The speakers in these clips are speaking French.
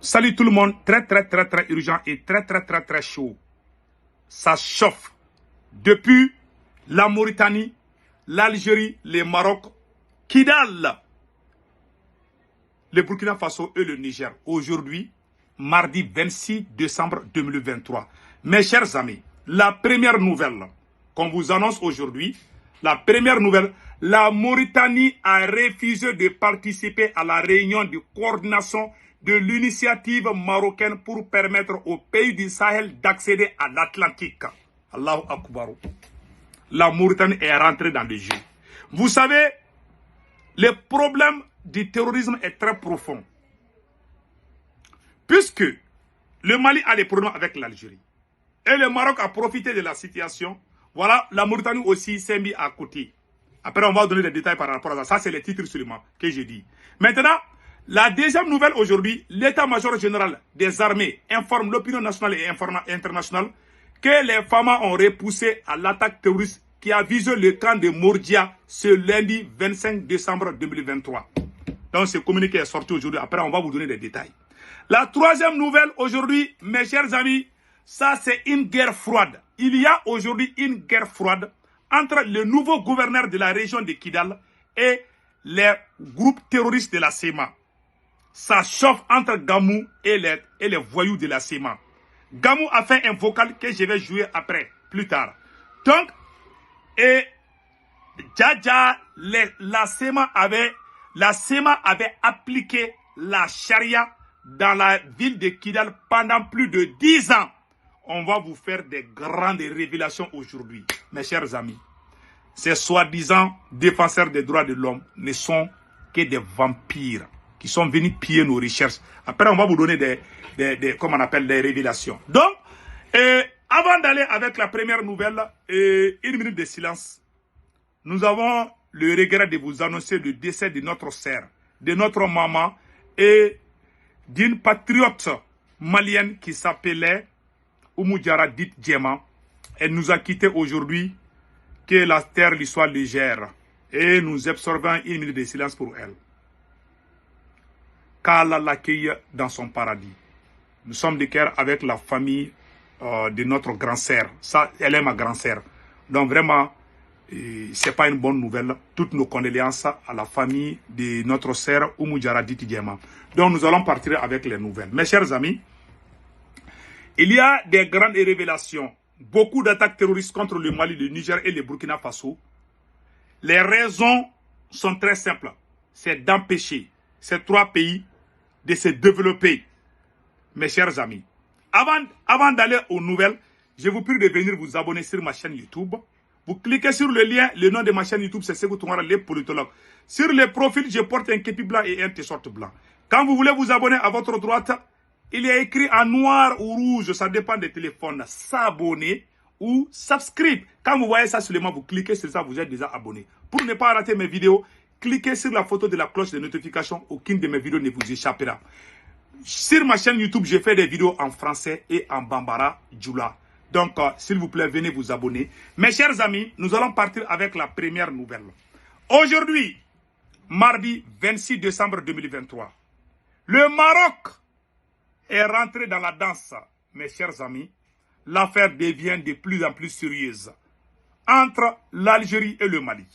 Salut tout le monde, très urgent et très chaud. Ça chauffe. Depuis la Mauritanie, l'Algérie, le Maroc, Kidal, le Burkina Faso et le Niger. Aujourd'hui, mardi 26 décembre 2023. Mes chers amis, la première nouvelle qu'on vous annonce aujourd'hui, la Mauritanie a refusé de participer à la réunion de coordination de l'initiative marocaine pour permettre aux pays du Sahel d'accéder à l'Atlantique. Allahu Akbar. La Mauritanie est rentrée dans le jeu. Vous savez, le problème du terrorisme est très profond. Puisque le Mali a des problèmes avec l'Algérie et le Maroc a profité de la situation, voilà, la Mauritanie aussi s'est mise à côté. Après, on va donner des détails par rapport à ça. Ça, c'est les titres seulement que j'ai dit. Maintenant, la deuxième nouvelle aujourd'hui, l'état-major général des armées informe l'opinion nationale et internationale que les FAMA ont repoussé à l'attaque terroriste qui a visé le camp de Mordia ce lundi 25 décembre 2023. Donc, ce communiqué est sorti aujourd'hui. Après, on va vous donner des détails. La troisième nouvelle aujourd'hui, mes chers amis, ça c'est une guerre froide. Il y a aujourd'hui une guerre froide entre le nouveau gouverneur de la région de Kidal et les groupes terroristes de la SEMA. Ça chauffe entre Gamou et les voyous de la SEMA. Gamou a fait un vocal que je vais jouer après, plus tard. Donc, Djadja, la SEMA avait appliqué la charia dans la ville de Kidal pendant plus de 10 ans. On va vous faire des grandes révélations aujourd'hui, mes chers amis. Ces soi-disant défenseurs des droits de l'homme ne sont que des vampires qui sont venus piller nos recherches. Après, on va vous donner des révélations. Donc, avant d'aller avec la première nouvelle, une minute de silence. Nous avons le regret de vous annoncer le décès de notre sœur, de notre maman et d'une patriote malienne qui s'appelait Oumou Diarra dite Djema. Elle nous a quittés aujourd'hui. Que la terre lui soit légère. Et nous observons une minute de silence pour elle. Qu'Allah l'accueille dans son paradis. Nous sommes de cœur avec la famille de notre grand-sœur. Ça, elle est ma grand-sœur. Donc vraiment, c'est pas une bonne nouvelle. Toutes nos condoléances à la famille de notre sœur Oumou Diarra dite Djema. Donc nous allons partir avec les nouvelles. Mes chers amis, il y a des grandes révélations. Beaucoup d'attaques terroristes contre le Mali, le Niger et le Burkina Faso. Les raisons sont très simples. C'est d'empêcher ces trois pays de se développer. Mes chers amis, avant d'aller aux nouvelles, je vous prie de venir vous abonner sur ma chaîne YouTube. Vous cliquez sur le lien, le nom de ma chaîne YouTube, c'est Sekou Tounkara, les politologues. Sur le profil, je porte un képi blanc et un t-shirt blanc. Quand vous voulez vous abonner à votre droite, il est écrit en noir ou rouge, ça dépend des téléphones, s'abonner ou subscribe. Quand vous voyez ça seulement, vous cliquez sur ça, vous êtes déjà abonné. Pour ne pas rater mes vidéos, cliquez sur la photo de la cloche de notification, aucune de mes vidéos ne vous échappera. Sur ma chaîne YouTube, je fais des vidéos en français et en bambara djoula. Donc, s'il vous plaît, venez vous abonner. Mes chers amis, nous allons partir avec la première nouvelle. Aujourd'hui, mardi 26 décembre 2023, le Maroc est rentré dans la danse, mes chers amis. L'affaire devient de plus en plus sérieuse entre l'Algérie et le Mali.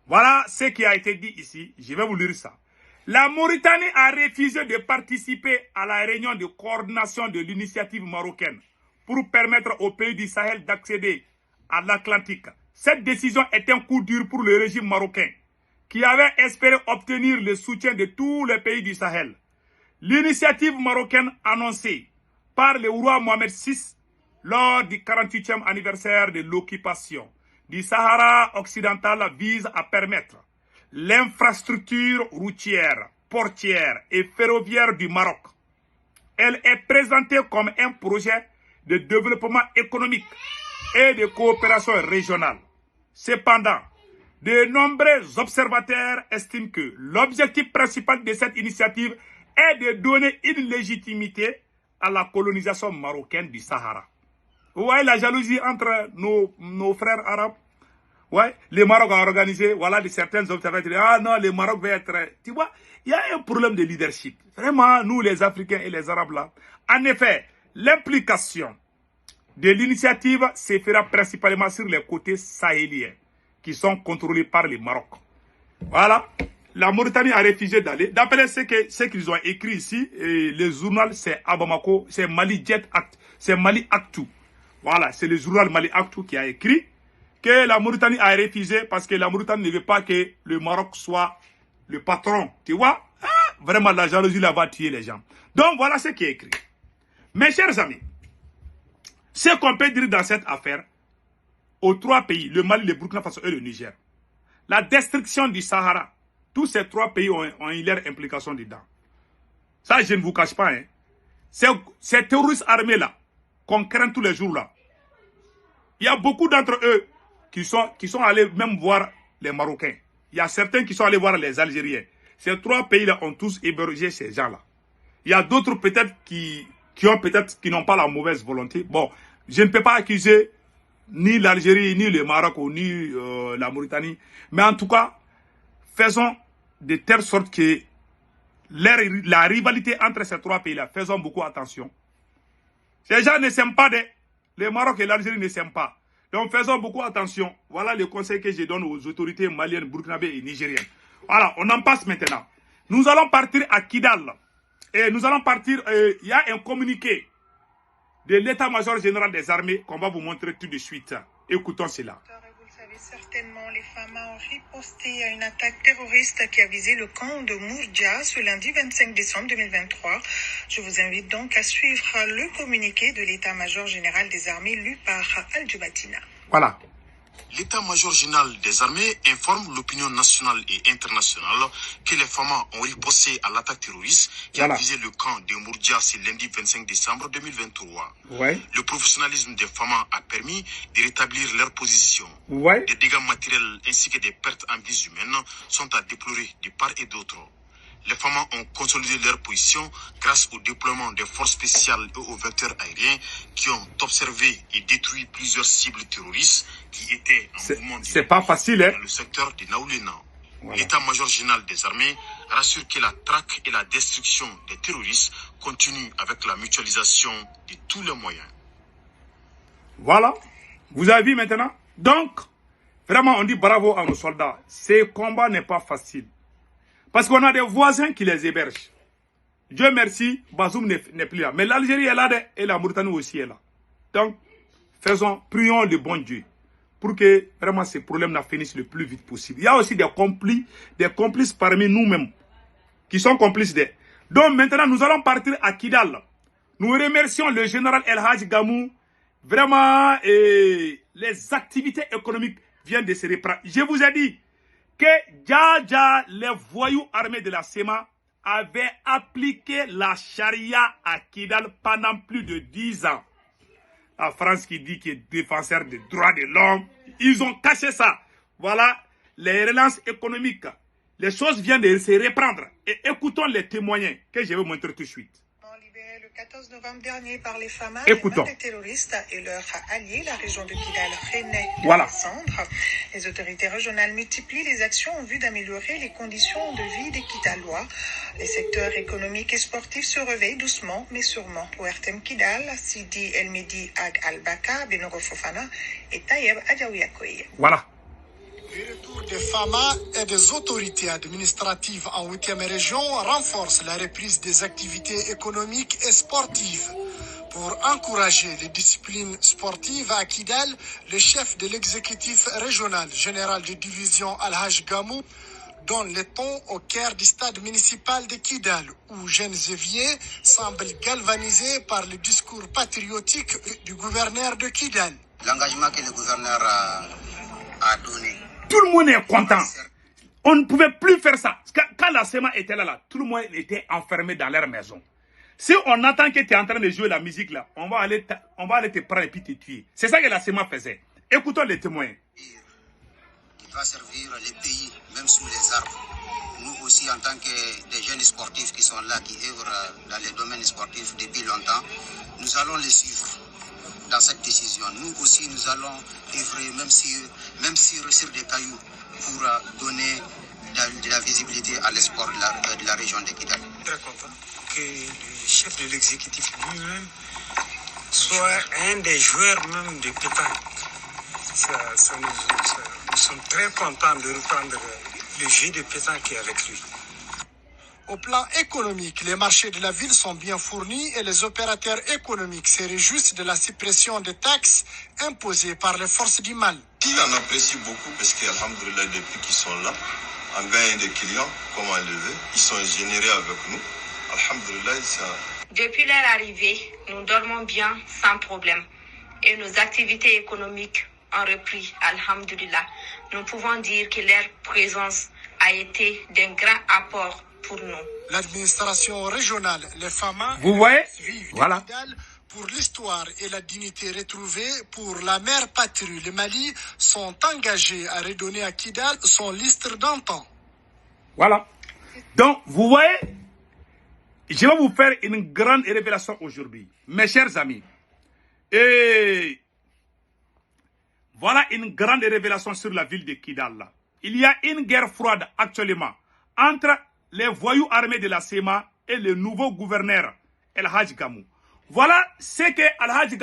Voilà ce qui a été dit ici. Je vais vous lire ça. La Mauritanie a refusé de participer à la réunion de coordination de l'initiative marocaine pour permettre aux pays du Sahel d'accéder à l'Atlantique. Cette décision est un coup dur pour le régime marocain qui avait espéré obtenir le soutien de tous les pays du Sahel. L'initiative marocaine annoncée par le roi Mohamed VI lors du 48e anniversaire de l'occupation du Sahara occidental vise à permettre l'infrastructure routière, portière et ferroviaire du Maroc. Elle est présentée comme un projet de développement économique et de coopération régionale. Cependant, de nombreux observateurs estiment que l'objectif principal de cette initiative est de donner une légitimité à la colonisation marocaine du Sahara. Vous voyez la jalousie entre nos frères arabes? Ouais, le Maroc a organisé, voilà, certains observateurs, ah non, le Maroc va être... Tu vois, il y a un problème de leadership. Vraiment, nous les Africains et les Arabes là. En effet, l'implication de l'initiative se fera principalement sur les côtés sahéliens, qui sont contrôlés par le Maroc. Voilà. La Mauritanie a refusé d'aller. D'après ce qu'ils ont écrit ici, et le journal c'est Abamako, c'est Mali Jet Act, c'est Mali Actu. Voilà, c'est le journal Mali Actu qui a écrit que la Mauritanie a refusé parce que la Mauritanie ne veut pas que le Maroc soit le patron. Tu vois? Ah, vraiment, la jalousie là va tuer les gens. Donc voilà ce qui est écrit. Mes chers amis, ce qu'on peut dire dans cette affaire, aux trois pays, le Mali, le Burkina Faso et le Niger, la destruction du Sahara, tous ces trois pays ont eu leur implication dedans. Ça, je ne vous cache pas. Hein. Ces terroristes armés-là, qu'on craint tous les jours-là, il y a beaucoup d'entre eux qui sont allés même voir les Marocains. Il y a certains qui sont allés voir les Algériens. Ces trois pays-là ont tous hébergé ces gens-là. Il y a d'autres peut-être qui n'ont pas la mauvaise volonté. Bon, je ne peux pas accuser ni l'Algérie, ni le Maroc, ni la Mauritanie. Mais en tout cas, faisons de telle sorte que la rivalité entre ces trois pays-là, faisons beaucoup attention. Ces gens ne s'aiment pas, le Maroc et l'Algérie ne s'aiment pas. Donc faisons beaucoup attention. Voilà le conseil que je donne aux autorités maliennes, burkinabées et nigériennes. Voilà, on en passe maintenant. Nous allons partir à Kidal. Et nous allons partir, il y a un communiqué de l'état-major général des armées qu'on va vous montrer tout de suite. Écoutons cela. Vous le savez certainement, les FAMA ont riposté à une attaque terroriste qui a visé le camp de Mourdia ce lundi 25 décembre 2023. Je vous invite donc à suivre le communiqué de l'état-major général des armées lu par Al-Jubatina. Voilà. L'état-major général des armées informe l'opinion nationale et internationale que les FAMA ont riposté à l'attaque terroriste qui a visé le camp de Mourdia ce lundi 25 décembre 2023. Ouais. Le professionnalisme des FAMA a permis de rétablir leur position. Ouais. Des dégâts matériels ainsi que des pertes en vies humaines sont à déplorer de part et d'autre. Les FAMA ont consolidé leur position grâce au déploiement des forces spéciales et aux vecteurs aériens qui ont observé et détruit plusieurs cibles terroristes qui étaient en mouvement dans le secteur de Naoulena. Voilà. L'état-major général des armées rassure que la traque et la destruction des terroristes continuent avec la mutualisation de tous les moyens. Voilà. Vous avez vu maintenant? Donc, vraiment, on dit bravo à nos soldats. Ce combat n'est pas facile. Parce qu'on a des voisins qui les hébergent. Dieu merci, Bazoum n'est plus là. Mais l'Algérie est là et la Mauritanie aussi est là. Donc, prions le bon Dieu pour que vraiment ces problèmes finissent le plus vite possible. Il y a aussi des complices parmi nous-mêmes qui sont complices d'eux. Donc maintenant, nous allons partir à Kidal. Nous remercions le général El Hadj Gamou. Vraiment, les activités économiques viennent de se reprendre. Je vous ai dit que Dja, les voyous armés de la SEMA, avaient appliqué la charia à Kidal pendant plus de 10 ans. La France qui dit qu'il est défenseur des droits de l'homme, ils ont caché ça. Voilà, les relances économiques, les choses viennent de se reprendre. Et écoutons les témoignages que je vais montrer tout de suite. Le 14 novembre dernier par les FAMA, Écoutons. les terroristes et leurs alliés, la région de Kidal renaît de Voilà. descendre. Les autorités régionales multiplient les actions en vue d'améliorer les conditions de vie des Kidalois. Les secteurs économiques et sportifs se réveillent doucement mais sûrement. Pour RTM Kidal, Sidi El Medi Ag Al-Baka, Benoro Fofana et Tayeb Adjaouyakoye. Voilà. Le retour des FAMA et des autorités administratives en 8e région renforce la reprise des activités économiques et sportives. Pour encourager les disciplines sportives à Kidal, le chef de l'exécutif régional, général de division Al-Haj Gamou, donne le ton au cœur du stade municipal de Kidal, où jeunes éviers semblent galvanisés par le discours patriotique du gouverneur de Kidal. L'engagement que le gouverneur a donné. Tout le monde est content. On ne pouvait plus faire ça. Quand la SEMA était là, tout le monde était enfermé dans leur maison. Si on attend que tu es en train de jouer la musique là, on va aller te prendre et puis te tuer. C'est ça que la SEMA faisait. Écoutons les témoins. Qui doit servir les pays, même sous les arbres. Nous aussi, en tant que des jeunes sportifs qui sont là, qui œuvrent dans les domaines sportifs depuis longtemps, nous allons les suivre dans cette décision. Nous aussi, nous allons œuvrer, même si sur des cailloux, pour donner de la visibilité à l'espoir de la région de Kidal. Très content que le chef de l'exécutif lui-même soit un des joueurs même de pétanque. Nous sommes très contents de reprendre le jeu de pétanque avec lui. Au plan économique, les marchés de la ville sont bien fournis et les opérateurs économiques se réjouissent de la suppression des taxes imposées par les forces du mal. On apprécie beaucoup parce qu'alhamdoulilah, depuis qu'ils sont là, on gagne des clients, comme on le veut. Ils sont générés avec nous. Alhamdoulilah, ça... Depuis leur arrivée, nous dormons bien sans problème et nos activités économiques ont repris, alhamdoulilah. Nous pouvons dire que leur présence a été d'un grand apport pour nous. L'administration régionale, les FAMA, vous voyez, vivent voilà. Pour l'histoire et la dignité retrouvée pour la mère patrie, le Mali sont engagés à redonner à Kidal son lustre d'antan. Voilà. Donc, vous voyez, je vais vous faire une grande révélation aujourd'hui, mes chers amis. Et voilà une grande révélation sur la ville de Kidal. Il y a une guerre froide actuellement entre les voyous armés de la SEMA et le nouveau gouverneur El Hadj Gamou. Voilà ce que Al-Hadj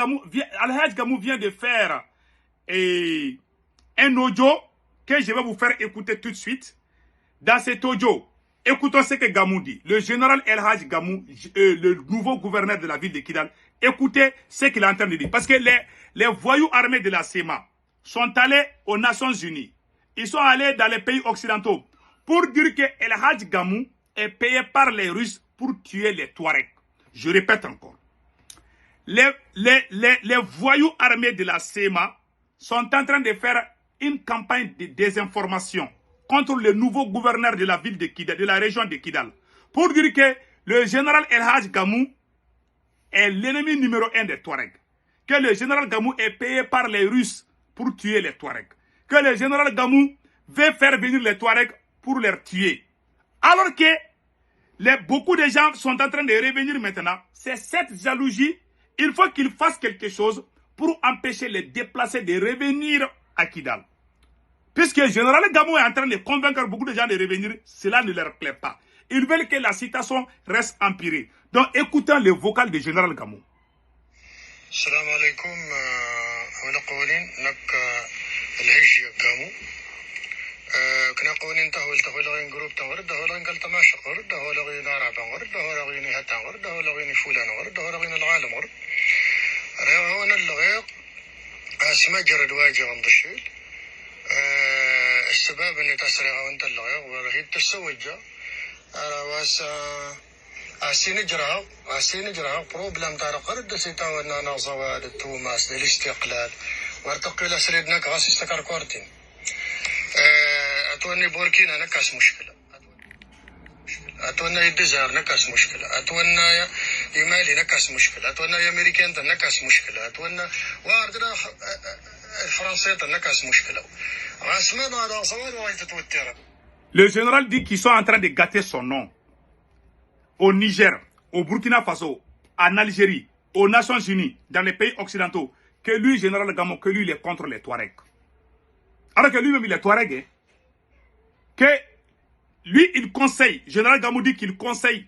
Gamou vient de faire. Et un audio que je vais vous faire écouter tout de suite. Dans cet audio, écoutons ce que Gamou dit. Le général El-Hadj Gamou, le nouveau gouverneur de la ville de Kidal, écoutez ce qu'il est en train de dire. Parce que les voyous armés de la SEMA sont allés aux Nations Unies. Ils sont allés dans les pays occidentaux pour dire que El-Hadj Gamou est payé par les Russes pour tuer les Touaregs. Je répète encore. Les voyous armés de la SEMA sont en train de faire une campagne de désinformation contre le nouveau gouverneur de la ville de Kidal, de la région de Kidal, pour dire que le général El-Hadj Gamou est l'ennemi numéro 1 des Touaregs, que le général Gamou est payé par les Russes pour tuer les Touaregs, que le général Gamou veut faire venir les Touaregs pour les tuer. Alors que beaucoup de gens sont en train de revenir maintenant. C'est cette jalousie. Il faut qu'ils fassent quelque chose pour empêcher les déplacés de revenir à Kidal. Puisque le général Gamou est en train de convaincre beaucoup de gens de revenir, cela ne leur plaît pas. Ils veulent que la situation reste empirée. Donc écoutons le vocal du général Gamou. Salam alaikum, كنا قوانين تهول جروب تهول قال تماشى تهول نارع تهول هتان تهول فلان تهول العالم هون اللغيق اسماء جرد واجي عند الشيل السباب اللي تسرع وانت اللغيق ورهيد تسوجا واس اسين جرا بروبلم تاع قرد سيتا وانا صواد التوماس للاستقلال وارتقي الى سريدناك غاس استكار كورتين أتوني بوركينا نكاس مشكلة أتونا الجزائر نكاس مشكلة أتونا يمالي نكاس مشكلة أتونا أمريكان نكاس مشكلة أتونا واردنا الفرنسية نكاس مشكلة اسمنا على صوار وين تتوتر. Le général dit qu'ils sont en train de gâter son nom au Niger, au Burkina Faso, en Algérie, aux Nations Unies, dans les pays occidentaux, que lui, général Gamou, que lui, il est contre les Touaregs. Alors que lui-même, il est Touareg, hein? Que lui, il conseille, général Gamou dit qu'il conseille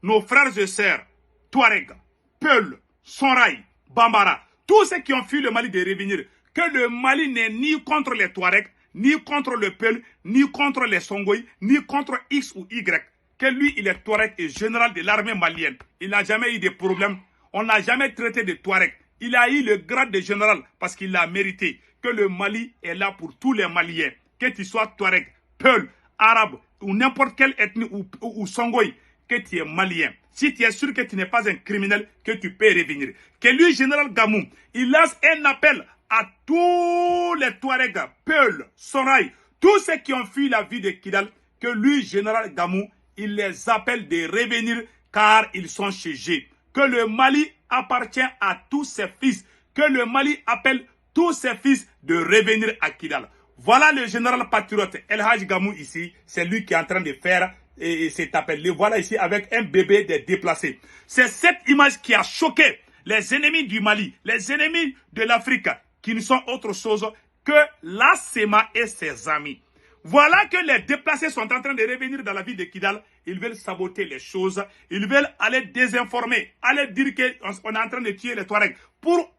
nos frères et sœurs, Touareg, Peul, Sonrai, Bambara, tous ceux qui ont fui le Mali de revenir, que le Mali n'est ni contre les Touaregs, ni contre le Peul, ni contre les Songoï, ni contre X ou Y. Que lui, il est Touareg et général de l'armée malienne. Il n'a jamais eu de problème. On n'a jamais traité de Touareg. Il a eu le grade de général parce qu'il l'a mérité. Que le Mali est là pour tous les Maliens. Que tu sois Touareg, Peul, Arabe ou n'importe quelle ethnie ou Songoï, que tu es Malien. Si tu es sûr que tu n'es pas un criminel, que tu peux revenir. Que lui, général Gamou, il lance un appel à tous les Touaregs, Peul, Sonrai, tous ceux qui ont fui la vie de Kidal, que lui, général Gamou, il les appelle de revenir car ils sont chez G. Que le Mali appartient à tous ses fils. Que le Mali appelle tous ses fils de revenir à Kidal. Voilà le général patriote El-Hadj Gamou ici. C'est lui qui est en train de faire cet appel. Le voilà ici avec un bébé des déplacés. C'est cette image qui a choqué les ennemis du Mali, les ennemis de l'Afrique, qui ne sont autre chose que la SEMA et ses amis. Voilà que les déplacés sont en train de revenir dans la ville de Kidal. Ils veulent saboter les choses. Ils veulent aller désinformer, aller dire qu'on est en train de tuer les Touaregs pour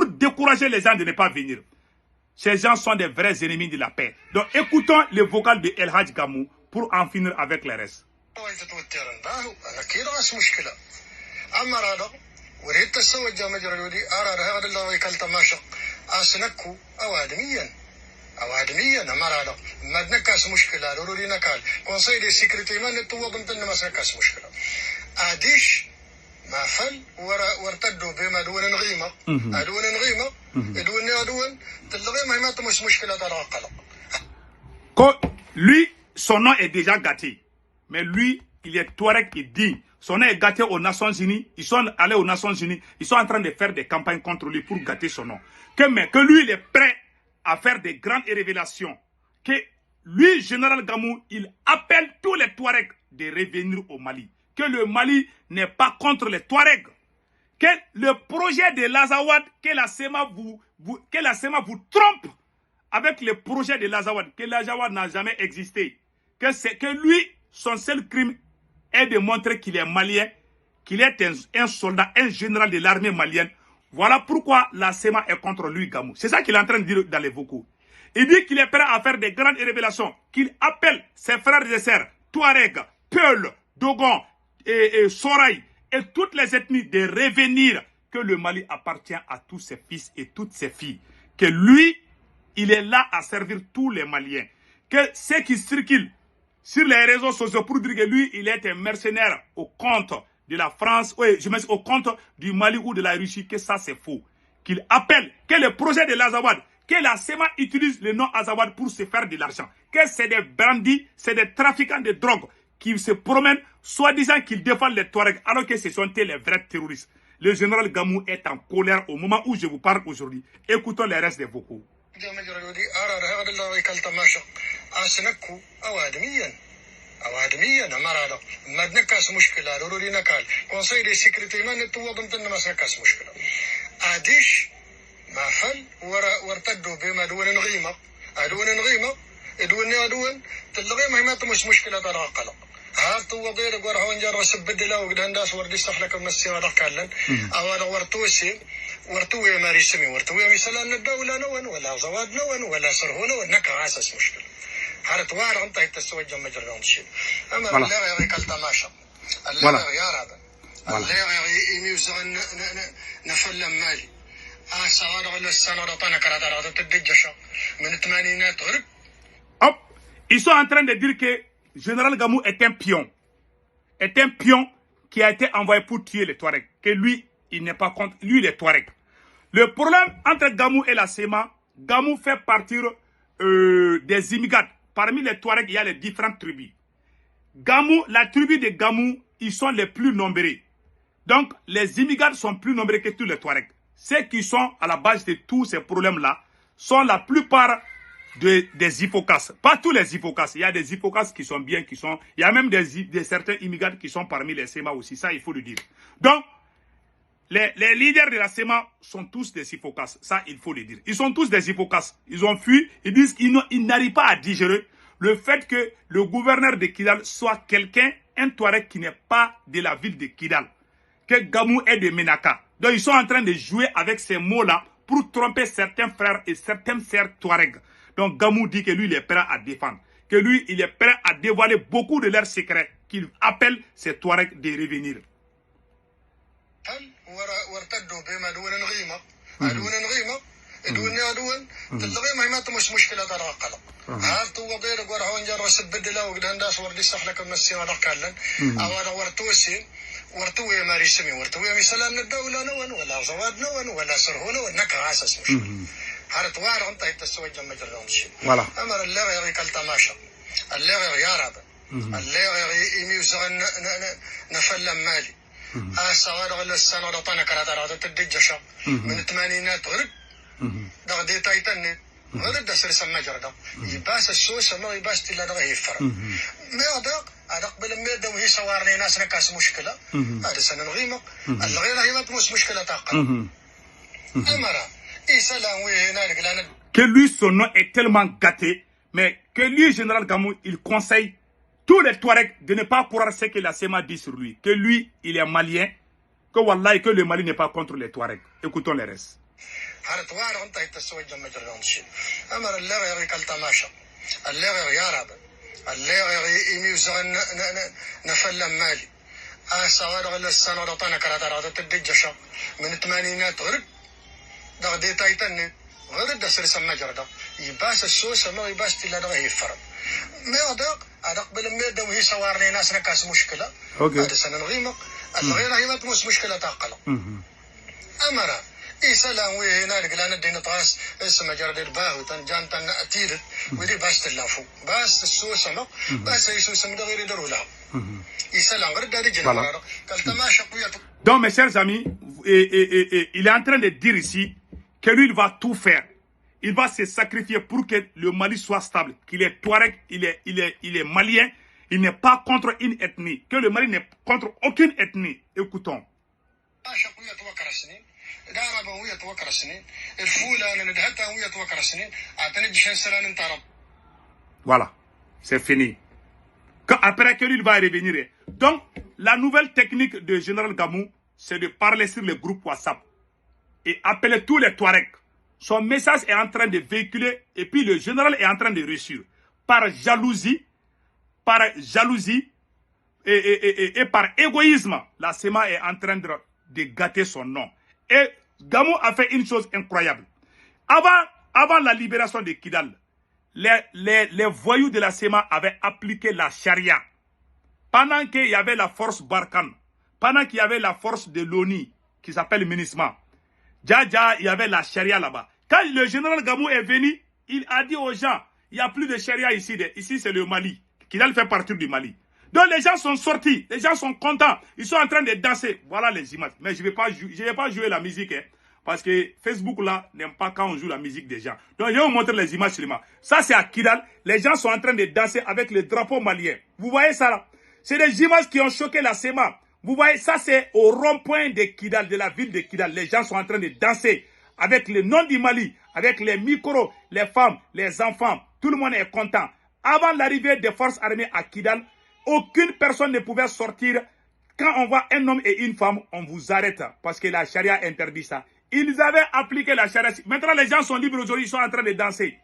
décourager les gens de ne pas venir. Ces gens sont des vrais ennemis de la paix. Donc écoutons le vocal de El Hadj Gamou pour en finir avec les restes. أوادميا نمرة ما نكاس مشكلة ضروري نكال كونساي دي سيكريتي ما نتوضم تن ما نكاس مشكلة أديش ما فل ورتدوا بما دون نغيمة دون نغيمة دون تلغي ما تمش مشكلة ترى قلق. Lui, son nom est déjà gâté. Mais lui, il est Touareg, il dit. Son nom est gâté aux Nations Unies. Ils sont allés aux Nations Unies. Ils sont en train de faire des campagnes contre lui pour gâter son nom. Que lui, il est prêt à faire des grandes révélations. Que lui, général Gamou, il appelle tous les Touaregs de revenir au Mali. Que le Mali n'est pas contre les Touaregs. Que le projet de l'Azawad, que la SEMA vous trompe avec le projet de l'Azawad, que l'Azawad n'a jamais existé. Que lui, son seul crime est de montrer qu'il est malien, qu'il est un soldat, un général de l'armée malienne. Voilà pourquoi la SEMA est contre lui, Gamou. C'est ça qu'il est en train de dire dans les vocaux. Il dit qu'il est prêt à faire des grandes révélations, qu'il appelle ses frères et sœurs, Touareg, Peul, Dogon et Soraï, et toutes les ethnies de revenir, que le Mali appartient à tous ses fils et toutes ses filles. Que lui, il est là à servir tous les Maliens. Que ceux qui circulent sur les réseaux sociaux pour dire que lui, il est un mercenaire au compte de la France, oui, je me dis au compte du Mali ou de la Russie, que ça c'est faux. Qu'il appelle, que le projet de l'Azawad, que la SEMA utilise le nom Azawad pour se faire de l'argent. Que c'est des bandits, c'est des trafiquants de drogue qui se promènent, soi-disant qu'ils défendent les Touaregs, alors que ce sont les vrais terroristes. Le général Gamou est en colère au moment où je vous parle aujourd'hui. Écoutons les restes des vocaux. أوادميا نمرة ما نكاس مشكلة ضروري نكال كونساي دي سيكريتي ما نتوضم تن ما نكاس مشكلة أديش ما فل ورتدوا بما دون نغيمة دون تلغي ما تمش مشكلة ترى قلق هارت وضير قرح ونجر وسبدلا وقدان داس وردي استخلك من السيما ركالن أولا ورتوي ماري سمي ورتوي مثلا الدولة نون ولا زواد نون ولا سرهون ونكا عاسس مشكلة هارت وار أنت تستوجب مجرد شيء أما الله يغيك التماشى الله يا رب الله يميوز نفلم مالي سواد ولا السنة رطانا كراتارات تدجشة من الثمانينات غرب. Hop, ils sont en train de dire que Général Gamou est un pion. Est un pion qui a été envoyé pour tuer les Touaregs. Que lui, il n'est pas contre. Lui, il est Touareg. Le problème entre Gamou et la SEMA, Gamou fait partir des immigrants. Parmi les Touaregs, il y a les différentes tribus. Gamou, la tribu de Gamou, ils sont les plus nombreux. Donc, les immigrants sont plus nombreux que tous les Touaregs. Ceux qui sont à la base de tous ces problèmes-là sont la plupart des Ifokas. Pas tous les Ifokas. Il y a des Ifokas qui sont bien, qui sont... Il y a même des certains immigrants qui sont parmi les SEMA aussi. Ça, il faut le dire. Donc, les leaders de la SEMA sont tous des Ifokas. Ça, il faut le dire. Ils sont tous des Ifokas. Ils ont fui. Ils disent qu'ils n'arrivent pas à digérer le fait que le gouverneur de Kidal soit quelqu'un, un Touareg qui n'est pas de la ville de Kidal. Que Gamou est de Menaka. Donc, ils sont en train de jouer avec ces mots-là pour tromper certains frères et certaines sœurs Touareg. Donc, Gamou dit que lui, il est prêt à défendre. Que lui, il est prêt à dévoiler beaucoup de leurs secrets. Qu'il appelle ces Touaregs de revenir. ورتوي ماري سمي ورتوي مثلا الدولة نون ولا زواد نون ولا سرهون ونكا عاسس مش هارت وار أنت تستوجب مجرد شيء أمر الله يغيك التماشى الله يا رب الله يميوز نفلم مالي سواد ولا السنة رطانا كراتارات تدجشة من الثمانينات غرب دغدي تايتن غير دا سرسا ما جردا يباس السوسة ما يباس تلا دغه يفر ما هذا قبل ما يدو هي صوارني ناس نكاس مشكلة هذا سنة نغيمق الغير هي ما تمس مشكلة تاقل أمرا إيسالان ويهنا لقلانا Que lui, son nom est tellement gâté, mais que lui, général Gamou, il conseille tous les Touaregs de ne pas croire ce que la SEMA dit sur lui. Que lui, il est malien, que Wallah, que le Mali n'est pas contre les Touaregs. Écoutons les restes. هرتوار أنت يتسوي جمع جرامشي أمر الله يغي كالتماشى الله يغي يارب الله يغي إميوزان نفلم مالي أسوار غل السنة رطانا كراتا رغد تدجشا من الثمانينات غرب دغدي تايتني غرب دا سرسا مجردا يباس السوسة ما يباس تلا دغه يفرد ما يغدق أدق بالميدة وهي سوارني ناس نكاس مشكلة هذا سنة نغيمق الغير هي ما تمس مشكلة تاقلا أمرا إيسالان ويهنا لقلانا دين طاس اسم جرد الباهو تنجان تنأتيرت ودي باس تلافو باس السوسة ما باس يسوسة من غير يدرو لها إيسالان غرد داري جنوارا كالتماشى قوية. Donc mes chers amis, il est en train de dire ici que lui il va tout faire. Il va se sacrifier pour que le Mali soit stable, qu'il est Touareg, il est malien, il n'est pas contre une ethnie, que le Mali n'est contre aucune ethnie. Écoutons. Voilà, c'est fini. Après que lui il va revenir. Donc, la nouvelle technique de Général Gamou, c'est de parler sur le groupe WhatsApp et appeler tous les Touaregs. Son message est en train de véhiculer et puis le général est en train de réussir. Par jalousie et par égoïsme, la SEMA est en train de gâter son nom. Et Gamou a fait une chose incroyable. Avant la libération de Kidal, les voyous de la SEMA avaient appliqué la charia. Pendant qu'il y avait la force Barkhane, pendant qu'il y avait la force de l'ONI, qui s'appelle MINISMA, il y avait la charia là-bas. Quand le général Gamou est venu, il a dit aux gens, il n'y a plus de charia ici. Ici, c'est le Mali. Kidal fait partie du Mali. Donc, les gens sont sortis. Les gens sont contents. Ils sont en train de danser. Voilà les images. Mais je ne vais pas jouer la musique. Hein, parce que Facebook, là, n'aime pas quand on joue la musique des gens. Donc, je vais vous montrer les images seulement. Ça, c'est à Kidal. Les gens sont en train de danser avec le drapeau malien. Vous voyez ça là? C'est des images qui ont choqué la SEMA. Vous voyez, ça c'est au rond-point de Kidal, de la ville de Kidal. Les gens sont en train de danser avec le nom du Mali, avec les micros, les femmes, les enfants. Tout le monde est content. Avant l'arrivée des forces armées à Kidal, aucune personne ne pouvait sortir. Quand on voit un homme et une femme, on vous arrête parce que la charia interdit ça. Ils avaient appliqué la charia. Maintenant, les gens sont libres aujourd'hui, ils sont en train de danser.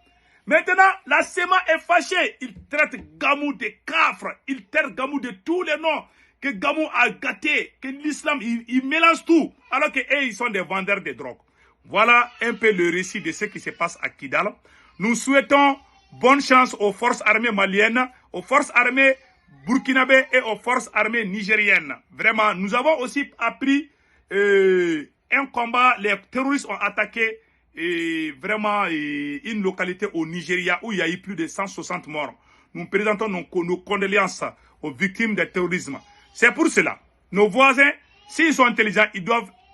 Maintenant, la SEMA est fâchée. Ils traitent Gamou de cafre. Ils traitent Gamou de tous les noms que Gamou a gâté, que l'islam, il mélange tout. Alors qu'eux, ils sont des vendeurs de drogue. Voilà un peu le récit de ce qui se passe à Kidal. Nous souhaitons bonne chance aux forces armées maliennes, aux forces armées burkinabé et aux forces armées nigériennes. Vraiment, nous avons aussi appris un combat. Les terroristes ont attaqué vraiment une localité au Nigeria où il y a eu plus de 160 morts. Nous présentons nos condoléances aux victimes du terrorisme. C'est pour cela, nos voisins, s'ils sont intelligents,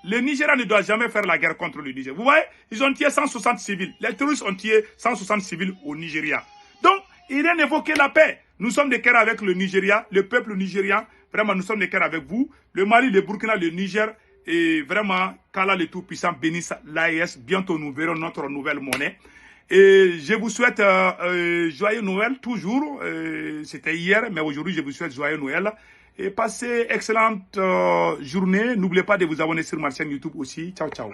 le Nigeria ne doit jamais faire la guerre contre le Niger. Vous voyez, ils ont tué 160 civils. Les terroristes ont tué 160 civils au Nigeria. Donc, il vient d'évoquer la paix. Nous sommes de cœur avec le Nigeria, le peuple nigérian. Vraiment, nous sommes de cœur avec vous. Le Mali, le Burkina, le Niger. Et vraiment, qu'Allah le Tout-Puissant bénisse l'AES. Bientôt, nous verrons notre nouvelle monnaie. Et je vous souhaite joyeux Noël, toujours. C'était hier, mais aujourd'hui, je vous souhaite joyeux Noël. Et passez excellente journée. N'oubliez pas de vous abonner sur ma chaîne YouTube aussi. Ciao, ciao.